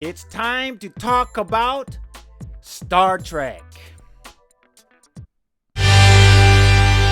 It's time to talk about Star Trek. Hi,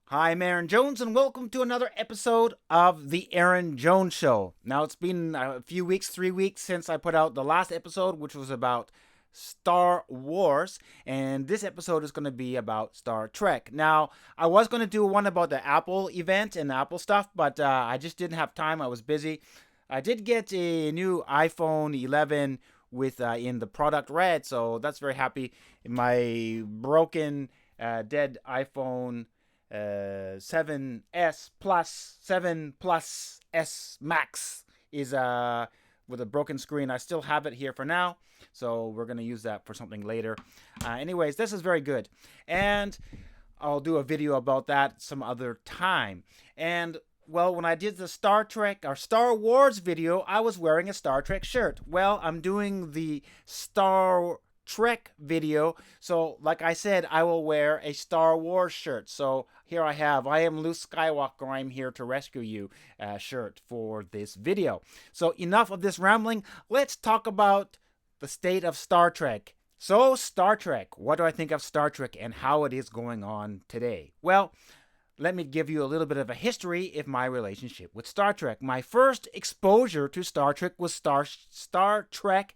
I'm Aaron Jones, and welcome to another episode of The Aaron Jones Show. Now, it's been a few weeks, 3 weeks, since I put out the last episode, which was about Star Wars, and this episode is going to be about Star Trek. Now, I was going to do one about the Apple event and Apple stuff, but I just didn't have time. I was busy. I did get a new iPhone 11 with in the product red, so that's very happy. My broken, dead iPhone 7S Plus, 7 Plus S Max is with a broken screen. I still have it here for now, so we're going to use that for something later. Anyways, this is very good, and I'll do a video about that some other time. And well, when I did the Star Trek or Star Wars video, I was wearing a Star Trek shirt. Well, I'm doing the Star Trek video, so like I said, I will wear a Star Wars shirt. So here I have I am Luke Skywalker, I'm here to rescue you shirt for this video. So enough of this rambling, let's talk about the state of Star Trek. So Star Trek, what do I think of Star Trek and how it is going on today? Well, let me give you a little bit of a history of my relationship with Star Trek. My first exposure to Star Trek was Star Trek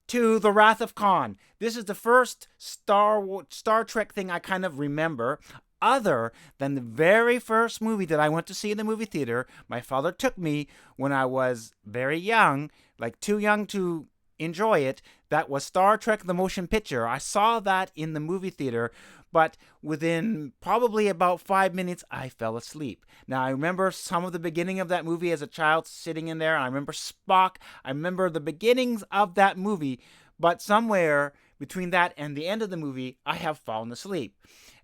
to The Wrath of Khan. This is the first Star Trek thing I kind of remember, other than the very first movie that I went to see in the movie theater. My father took me when I was very young, like too young to enjoy it. That was Star Trek the Motion Picture. I saw that in the movie theater, but within probably about 5 minutes, I fell asleep. Now, I remember some of the beginning of that movie as a child sitting in there. I remember Spock. I remember the beginnings of that movie, but somewhere between that and the end of the movie, I have fallen asleep.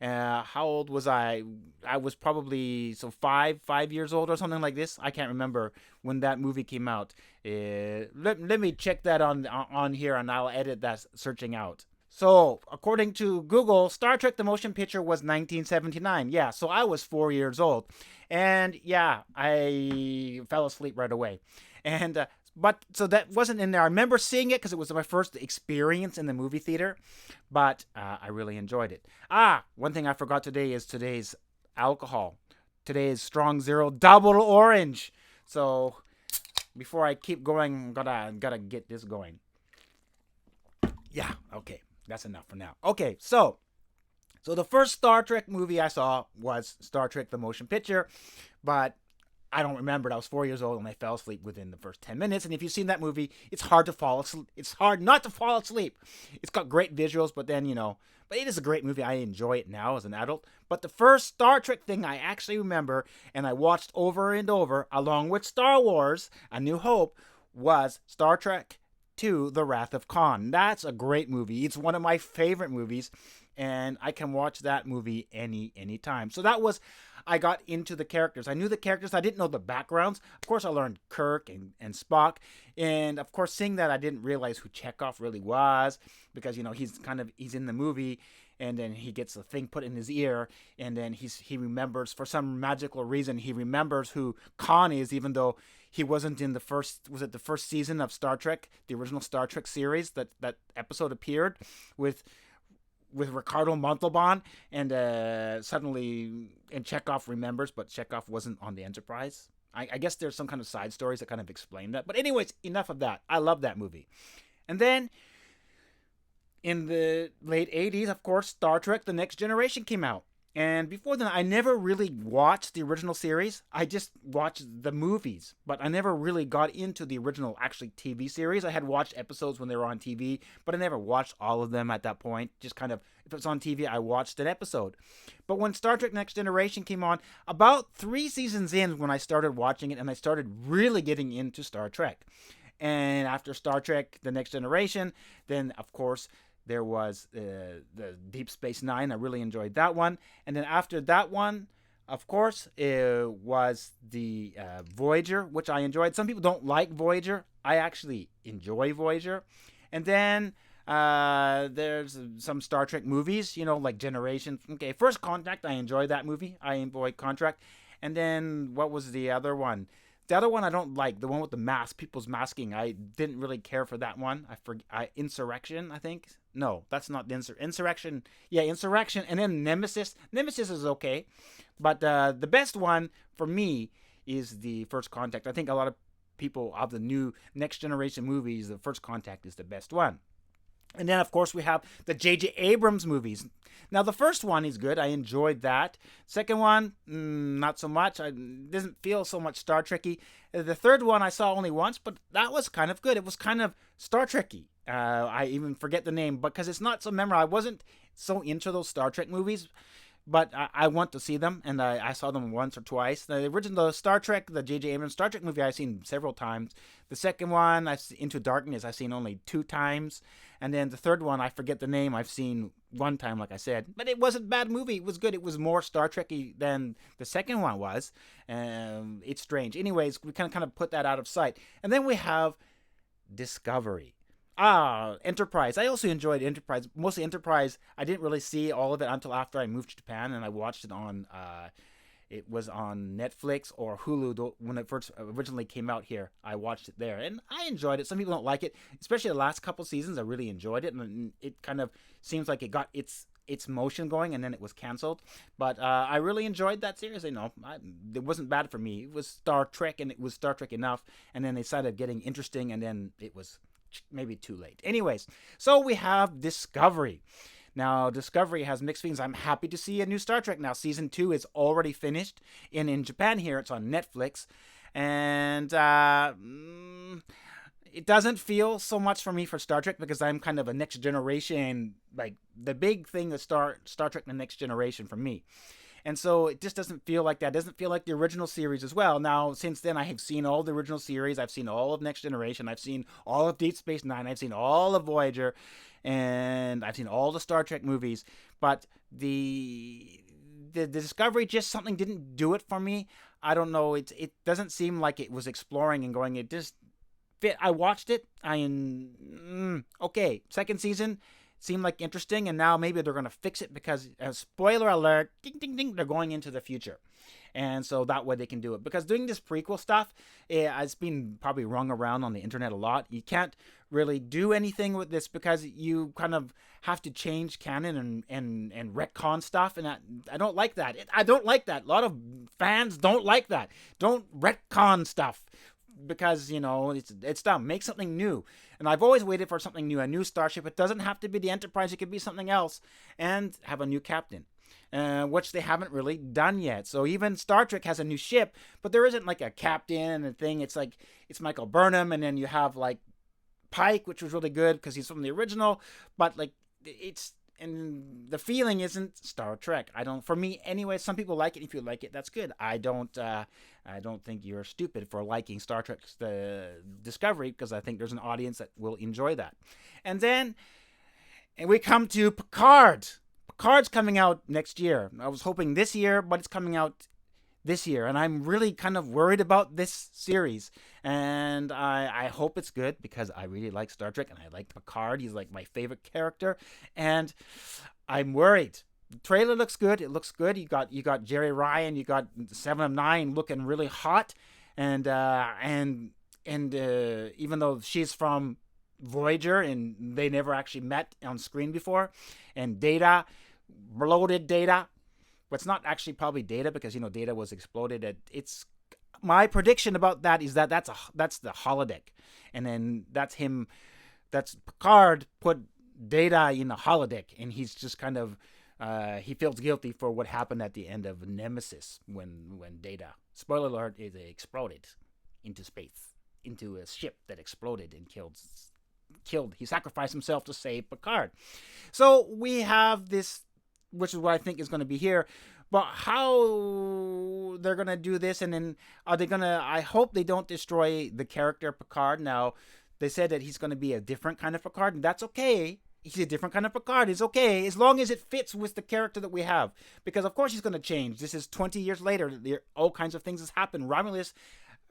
How old was I? I was probably five years old or something like this. I can't remember when that movie came out. Let me check that on here, and I'll edit that searching out. So, according to Google, Star Trek the Motion Picture was 1979. Yeah, so I was 4 years old. And yeah, I fell asleep right away. And but so that wasn't in there. I remember seeing it because it was my first experience in the movie theater, but I really enjoyed it. One thing I forgot today is today's alcohol. Today is Strong Zero Double Orange. So before I keep going, gotta get this going. Yeah, okay, that's enough for now. Okay, so the first Star Trek movie I saw was Star Trek the Motion Picture, but I don't remember it. I was 4 years old and I fell asleep within the first 10 minutes. And if you've seen that movie, it's hard to fall asleep. It's hard not to fall asleep. It's got great visuals, but then, but it is a great movie. I enjoy it now as an adult. But the first Star Trek thing I actually remember and I watched over and over, along with Star Wars, A New Hope, was Star Trek II, The Wrath of Khan. That's a great movie. It's one of my favorite movies, and I can watch that movie any time. So that was, I got into the characters. I knew the characters. I didn't know the backgrounds. Of course, I learned Kirk and Spock, and of course, seeing that, I didn't realize who Chekhov really was, because he's in the movie, and then he gets a thing put in his ear, and then he remembers, for some magical reason, he remembers who Khan is, even though he wasn't in the first season of Star Trek, the original Star Trek series, that episode appeared with Ricardo Montalban, and suddenly, and Chekhov remembers, but Chekhov wasn't on the Enterprise. I guess there's some kind of side stories that kind of explain that. But anyways, enough of that. I love that movie. And then in the late 80s, of course, Star Trek The Next Generation came out. And before then, I never really watched the original series. I just watched the movies, but I never really got into the original, actually, TV series. I had watched episodes when they were on TV, but I never watched all of them at that point. Just kind of, if it was on TV, I watched an episode. But when Star Trek Next Generation came on, about 3 seasons in when I started watching it, and I started really getting into Star Trek. And after Star Trek The Next Generation, then, of course, there was the Deep Space Nine. I really enjoyed that one. And then after that one, of course, it was the Voyager, which I enjoyed. Some people don't like Voyager. I actually enjoy Voyager. And then there's some Star Trek movies, like Generations. Okay, First Contact, I enjoyed that movie. I enjoyed Contract. And then what was the other one? The other one I don't like, the one with the mask, people's masking. I didn't really care for that one. Insurrection, I think. No, that's not the Insurrection. Yeah, Insurrection, and then Nemesis. Nemesis is okay, but the best one for me is the First Contact. I think a lot of people of the new next generation movies, the First Contact is the best one. And then, of course, we have the J.J. Abrams movies. Now, the first one is good. I enjoyed that. Second one, not so much. It doesn't feel so much Star Trek-y. The third one I saw only once, but that was kind of good. It was kind of Star Trek-y. I even forget the name because it's not so memorable. I wasn't so into those Star Trek movies, but I want to see them, and I saw them once or twice. The original Star Trek, the J.J. Abrams Star Trek movie, I've seen several times. The second one, Into Darkness, I've seen only 2 times. And then the third one, I forget the name, I've seen 1 time, like I said. But it wasn't a bad movie. It was good. It was more Star Trek-y than the second one was. It's strange. Anyways, we kind of put that out of sight. And then we have Discovery. Enterprise. I also enjoyed Enterprise. Mostly Enterprise. I didn't really see all of it until after I moved to Japan, and I watched it on. It was on Netflix or Hulu when it first originally came out here. I watched it there, and I enjoyed it. Some people don't like it, especially the last couple seasons. I really enjoyed it, and it kind of seems like it got its motion going, and then it was canceled. But I really enjoyed that series. It wasn't bad for me. It was Star Trek, and it was Star Trek enough. And then they started getting interesting, and then it was maybe too late. Anyways, so we have Discovery. Now, Discovery has mixed feelings. I'm happy to see a new Star Trek now. Season 2 is already finished. In Japan here, it's on Netflix. And it doesn't feel so much for me for Star Trek because I'm kind of a next generation, like the big thing is Star Trek The Next Generation for me. And so it just doesn't feel like that. It doesn't feel like the original series as well. Now, since then, I have seen all the original series. I've seen all of Next Generation. I've seen all of Deep Space Nine. I've seen all of Voyager. And I've seen all the Star Trek movies. But the Discovery, just something didn't do it for me. I don't know. It doesn't seem like it was exploring and going. It just fit. I watched it. Okay. Second season seemed like interesting, and now maybe they're going to fix it because, spoiler alert, ding, ding, ding, they're going into the future. And so that way they can do it. Because doing this prequel stuff, it's been probably rung around on the internet a lot. You can't really do anything with this because you kind of have to change canon and retcon stuff. And I don't like that. I don't like that. A lot of fans don't like that. Don't retcon stuff. Because, it's dumb. Make something new. And I've always waited for something new, a new starship. It doesn't have to be the Enterprise. It could be something else. And have a new captain. Which they haven't really done yet. So even Star Trek has a new ship, but there isn't like a captain and a thing. It's like, it's Michael Burnham, and then you have like Pike, which was really good because he's from the original. But like, and the feeling isn't Star Trek. For me anyway. Some people like it. If you like it, that's good. I don't think you're stupid for liking Star Trek's Discovery, because I think there's an audience that will enjoy that. And we come to Picard. Picard's coming out next year. I was hoping this year, but it's coming out this year, and I'm really kind of worried about this series. And I hope it's good because I really like Star Trek and I like Picard. He's like my favorite character, and I'm worried. The trailer looks good. It looks good. You got Jerry Ryan. You got 7 of 9 looking really hot, and even though she's from Voyager and they never actually met on screen before, and Data, bloated Data. But it's not actually probably Data because Data was exploded. It's my prediction about that is that's the holodeck, and then that's him. That's Picard put Data in the holodeck, and he's just kind of he feels guilty for what happened at the end of Nemesis when Data, spoiler alert, is exploded into space, into a ship that exploded and killed. He sacrificed himself to save Picard. So we have this, which is what I think is going to be here. But how they're going to do this, and then are they going to, I hope they don't destroy the character Picard. Now, they said that he's going to be a different kind of Picard, and that's okay. He's a different kind of Picard. It's okay, as long as it fits with the character that we have. Because, of course, he's going to change. This is 20 years later. All kinds of things has happened. Romulus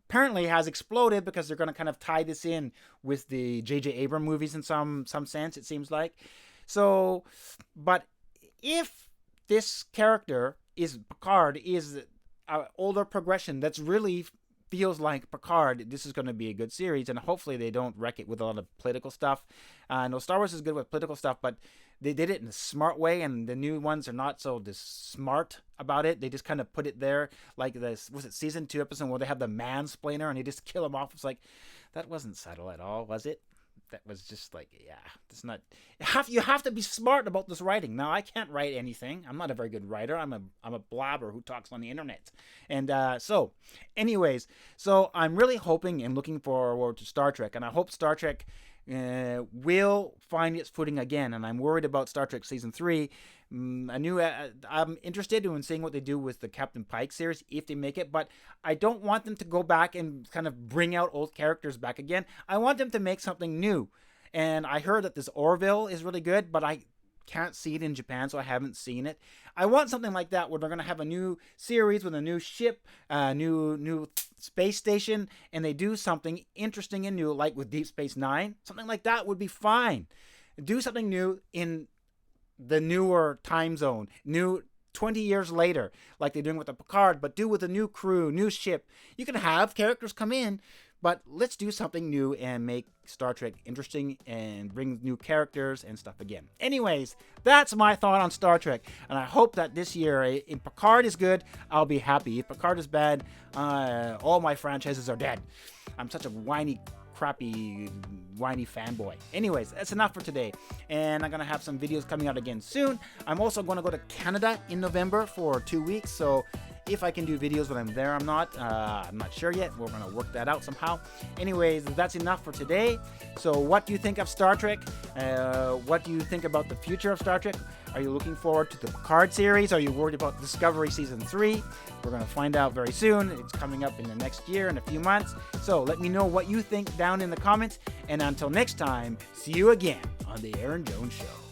apparently has exploded because they're going to kind of tie this in with the J.J. Abrams movies in some sense, it seems like. So, but if this character Picard is an older progression that's really feels like Picard, this is going to be a good series, and hopefully they don't wreck it with a lot of political stuff. No, Star Wars is good with political stuff, but they did it in a smart way, and the new ones are not so smart about it. They just kind of put it there, like this, was it season 2 episode where they have the mansplainer and they just kill him off? It's like, that wasn't subtle at all, was it? That was just like, yeah, it's not. You have to be smart about this writing. Now, I can't write anything. I'm not a very good writer. I'm a blabber who talks on the internet. And anyways, I'm really hoping and looking forward to Star Trek, and I hope Star Trek will find its footing again. And I'm worried about Star Trek season 3. I'm interested in seeing what they do with the Captain Pike series if they make it, but I don't want them to go back and kind of bring out old characters back again. I want them to make something new. And I heard that this Orville is really good, but I can't see it in Japan, so I haven't seen it. I want something like that where they're going to have a new series with a new ship, new space station, and they do something interesting and new, like with Deep Space Nine. Something like that would be fine. Do something new in the newer time zone, new 20 years later, like they're doing with the Picard, but do with a new crew, new ship. You can have characters come in, but let's do something new and make Star Trek interesting and bring new characters and stuff again. Anyways, that's my thought on Star Trek, and I hope that this year, if Picard is good, I'll be happy. If Picard is bad, all my franchises are dead. I'm such a crappy, whiny fanboy. Anyways, that's enough for today, and I'm gonna have some videos coming out again soon. I'm also going to go to Canada in November for 2 weeks, so if I can do videos when I'm there, I'm not sure yet. We're gonna work that out somehow. Anyways, that's enough for today. So what do you think of Star Trek? What do you think about the future of Star Trek? Are you looking forward to the Picard series? Are you worried about Discovery Season 3? We're going to find out very soon. It's coming up in the next year, in a few months. So let me know what you think down in the comments. And until next time, see you again on The Aaron Jones Show.